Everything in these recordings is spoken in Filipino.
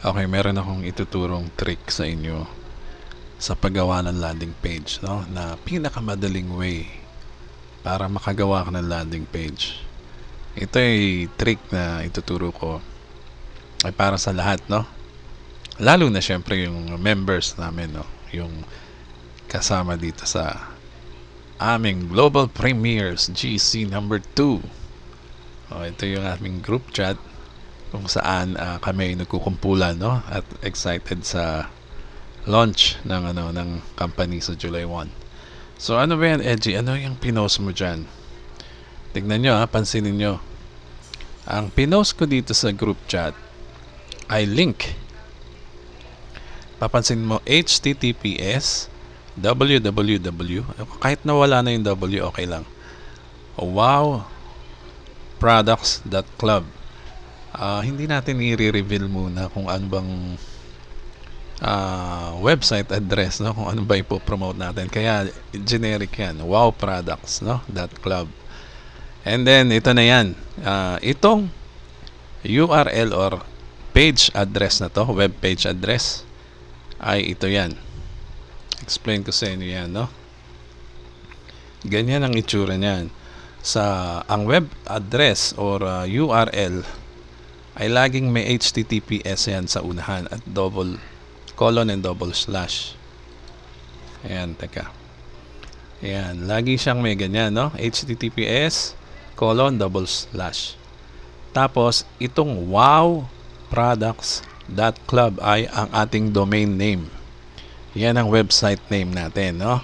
Okay, meron akong ituturong trick sa inyo sa paggawa ng landing page, no? Na pinakamadaling way para makagawa ka ng landing page. Ito ay trick na ituturo ko ay para sa lahat, no? Lalo na syempre yung members namin, no? Yung kasama dito sa aming Global Premiers GC number 2. Ito yung aming group chat kung saan kami nagkukumpulan, no? At excited sa launch ng company sa July 1. So ano ba yan, Edgy? Ano yung pinost mo dyan? Tignan nyo, pansinin nyo. Ang pinost ko dito sa group chat ay link. Papansin mo, https www, kahit nawala na yung W, okay lang. wowproducts.club. Hindi natin i-reveal muna kung ano bang website address, no? Kung ano ba ipopromote natin. Kaya generic yan, wowproducts, no? .club. And then ito na yan, itong URL or page address na to, web page address, ay ito yan. Explain ko sa inyo yan, no? Ganyan ang itsura niyan. Ang web address or URL ay laging may HTTPS yan sa unahan at colon and double slash. Ayan, teka. Ayan, lagi siyang may ganyan, no? HTTPS colon double slash. Tapos, itong wowproducts.club ay ang ating domain name. Yan ang website name natin, no?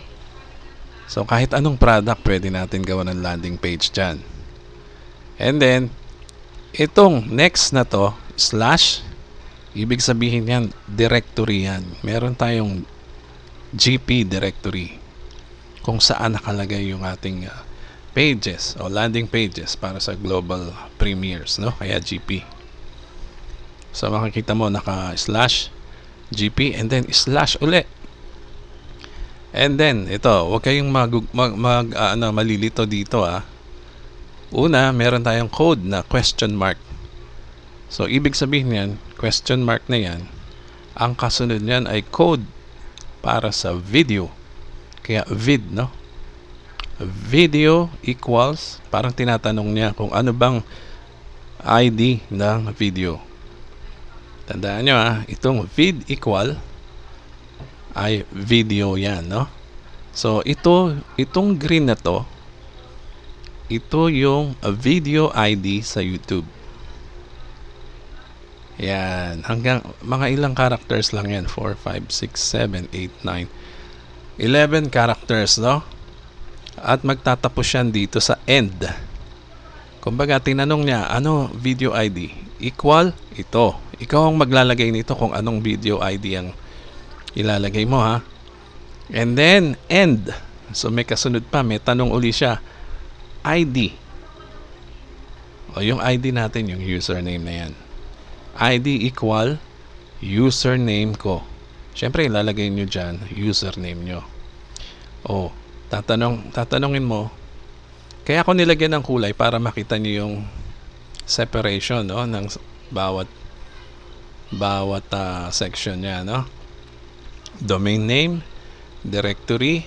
So, kahit anong product, pwede natin gawa ng landing page dyan. And then, itong next na to, slash, ibig sabihin yan, directory yan. Meron tayong GP directory kung saan nakalagay yung ating pages o landing pages para sa global premieres, no? Kaya GP. So, makikita mo, naka-slash GP and then slash ulit. And then, ito, huwag kayong malilito dito, Una, meron tayong code na question mark. So, ibig sabihin yan, question mark na yan, ang kasunod niyan ay code para sa video. Kaya vid, no? Video equals, parang tinatanong niya kung ano bang ID ng video. Tandaan nyo, itong vid equal ay video yan, no? So, itong green na to, ito yung video ID sa YouTube. Yan. Hanggang mga ilang characters lang yan. 4, 5, 6, 7, 8, 9, 11 characters, no? At magtatapos yan dito sa end. Kumbaga, tinanong niya, ano video ID? Equal, ito. Ikaw ang maglalagay nito kung anong video ID ang ilalagay mo, ha? And then, end. So, may kasunod pa. May tanong uli siya. ID. O, yung ID natin, yung username na yan. ID equal username ko. Siyempre, ilalagay nyo dyan, username nyo. O, tatanungin mo, kaya ako nilagyan ng kulay para makita nyo yung separation, no, ng bawat section niya, no? Domain name, directory,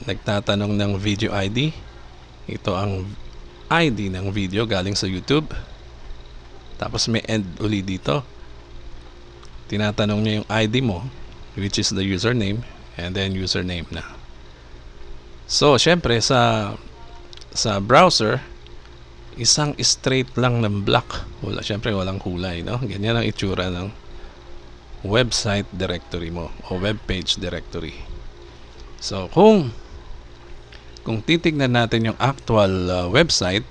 nagtatanong ng video ID. Ito ang ID ng video galing sa YouTube. Tapos may end uli dito. Tinatanong niya yung ID mo, which is the username, and then username na. So, syempre sa browser, isang straight lang ng black. Syempre walang kulay, no? Ganyan ang itsura ng website directory mo o web page directory. So, kung titignan natin yung actual website,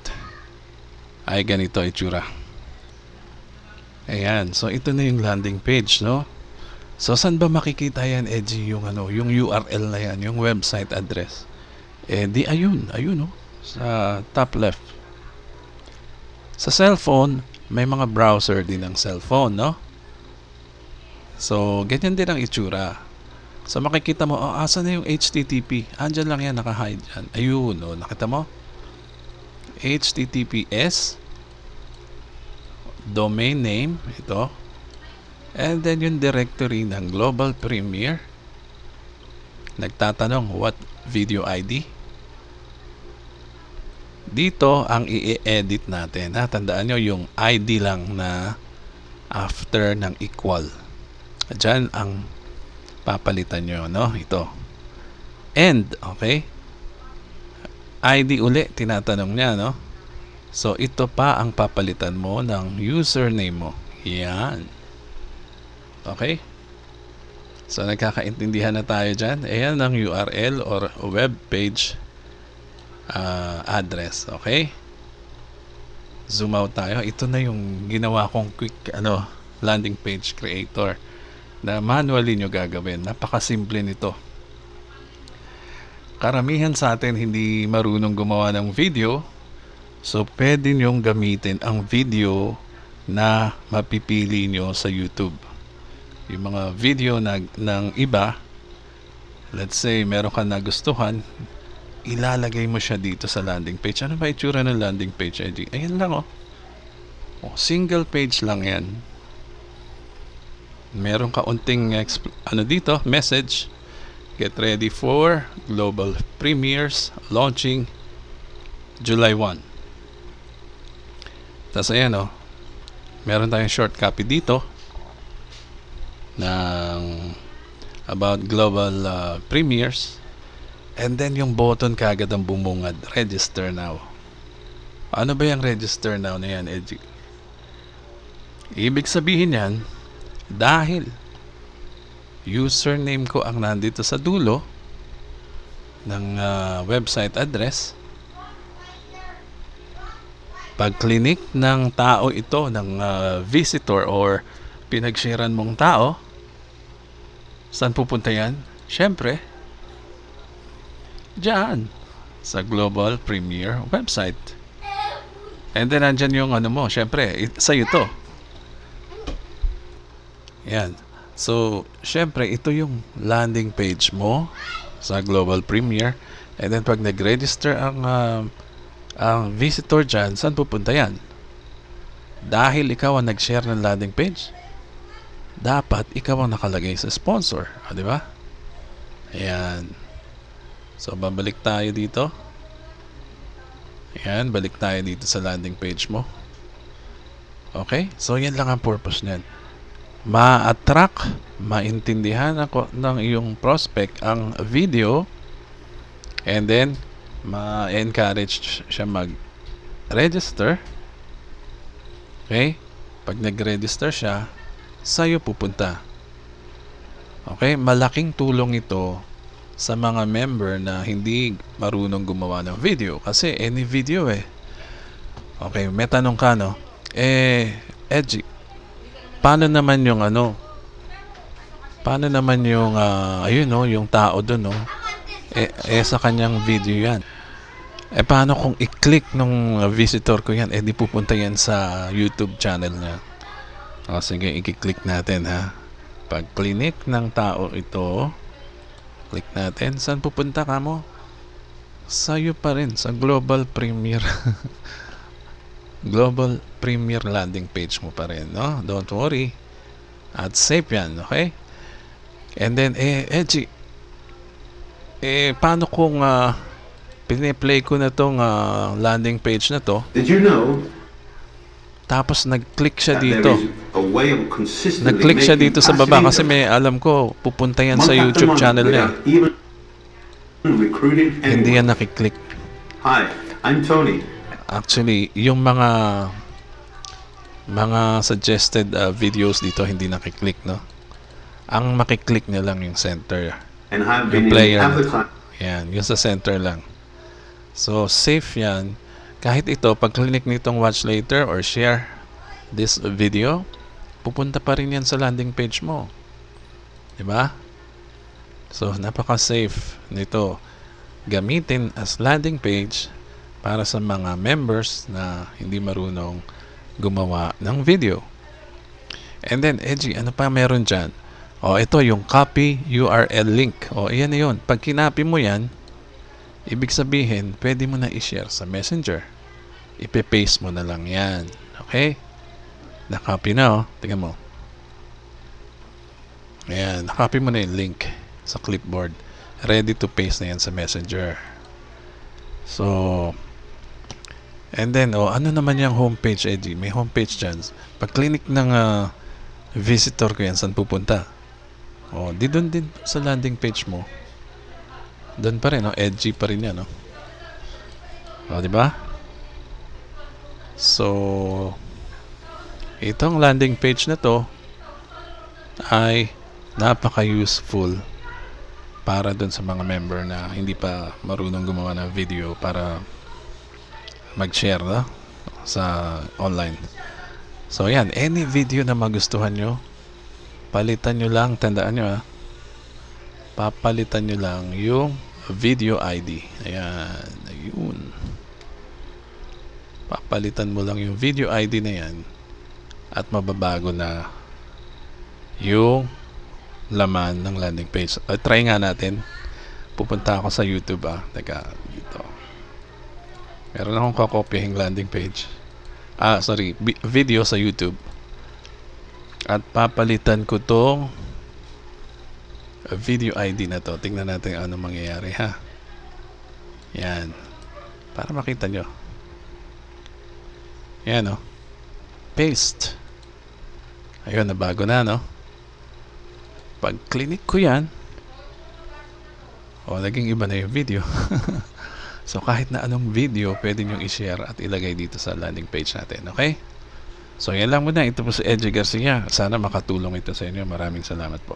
ay ganito itsura. Ayan. So, ito na yung landing page, no? So, saan ba makikita yan, Edgy, yung URL na yan, yung website address? Ayun, no? Sa top left. Sa cellphone, may mga browser din ng cellphone, no? So, ganyan din ang itsura. So, makikita mo, asan na yung HTTP? Andyan lang yan, naka-hide yan. Ayun, no? Nakita mo? HTTPS domain name, ito, And then yung directory ng Global Premiere. Nagtatanong, what video ID? Dito ang i-edit natin. Tandaan nyo yung ID lang na after ng equal. Diyan ang papalitan nyo, no? Ito. And, okay? ID uli, tinatanong niya, no? So, ito pa ang papalitan mo ng username mo. Yan. Okay? So, nagkakaintindihan na tayo dyan. Ayan ang URL or web page address. Okay? Zoom out tayo. Ito na yung ginawa kong quick landing page creator na manually nyo gagawin. Napakasimple nito. Karamihan sa atin hindi marunong gumawa ng video. So, pwede nyong gamitin ang video na mapipili nyo sa YouTube. Yung mga video ng iba, let's say, meron ka nagustuhan, ilalagay mo siya dito sa landing page. Ano ba itsura ng landing page, Eddie? Ayan lang, oh. Single page lang yan. Meron ka unting dito, message. Get ready for global premieres launching July 1. Tapos ayan, oh. Meron tayong short copy dito ng about global premieres, and then yung button kagad ang bumungad, register now. Ano ba yung register now na yan, Edgy? Ibig sabihin yan, dahil username ko ang nandito sa dulo ng website address, pag clinic ng tao ito, ng visitor or pinag-sharean mong tao, saan pupunta yan? Siyempre, dyan, sa Global Premiere website. And then, nandyan yung mo, siyempre, sa'yo to. Yan. So, siyempre, ito yung landing page mo sa Global Premiere. And then, pag nag-register ang visitor dyan, saan pupunta yan? Dahil ikaw ang nag-share ng landing page, dapat ikaw ang nakalagay sa sponsor. Di ba? Ayan. So, babalik tayo dito. Ayan, balik tayo dito sa landing page mo. Okay? So, yan lang ang purpose niyan. Ma-attract, maintindihan ako ng iyong prospect ang video, and then, ma-encourage siya mag-register. Okay? Pag nag-register siya, sa'yo pupunta. Okay? Malaking tulong ito sa mga member na hindi marunong gumawa ng video. Kasi any video Okay, may tanong ka, no? Edgy, paano naman yung paano naman yung yung tao doon, no? Sa kanyang video yan. Paano kung i-click nung visitor ko yan? Di pupunta yan sa YouTube channel niya. Sige, i-click natin, ha. Pag clinic ng tao ito, click natin. Saan pupunta ka mo? Sa'yo pa rin, sa Global Premiere. Global Premiere landing page mo pa rin, no? Don't worry. At safe yan, okay? And then, Edgy, paano kung piniplay ko na tong landing page na to? Did you know? Tapos nag-click siya dito. Nag-click siya dito sa baba kasi may alam ko pupunta yan sa YouTube channel niya. Hindi yan nakiklik. Hi, I'm Tony. Actually, yung mga suggested videos dito hindi nakiklik, no? Ang makiklik niya lang yung center. And I've Yung been player. in Yan, yung sa center lang. So, safe yan. Kahit ito, pag click nitong watch later or share this video, pupunta pa rin yan sa landing page mo. Diba? So, napaka-safe nito. Gamitin as landing page para sa mga members na hindi marunong gumawa ng video. And then, Edgy, ano pa meron dyan? Ito yung copy URL link. Iyan na yun. Pag kinapi mo yan, ibig sabihin, pwede mo na i-share sa Messenger. Ipe-paste mo na lang yan. Okay? Na-copy na, Tingnan mo. Ayan, copy mo na yung link sa clipboard. Ready to paste na yan sa Messenger. So, and then, ano naman yung homepage, Eddie? May homepage dyan. Pag clinic ng visitor ko yan, saan pupunta? Di doon din sa landing page mo. Doon pa rin, edgy pa rin yan, di ba? So, itong landing page na to ay napaka-useful para dun sa mga member na hindi pa marunong gumawa ng video para mag-share sa online. So yan, any video na magustuhan nyo, palitan nyo lang, tandaan nyo papalitan nyo lang yung video ID. Ayan, ayun. Papalitan mo lang yung video ID na yan at mababago na yung laman ng landing page. Try nga natin. Pupunta ako sa YouTube Teka, dito. Meron akong kakopyahing landing page. Video sa YouTube. At papalitan ko tong video ID na to. Tingnan natin ano mangyayari Yan. Para makita nyo. Yan Paste. Ayun, nabago na Pag clinic ko yan, naging iba na yung video. So kahit na anong video pwede nyong i-share at ilagay dito sa landing page natin. Okay? So yan lang muna. Ito po si Edgy Garcia. Sana makatulong ito sa inyo. Maraming salamat po.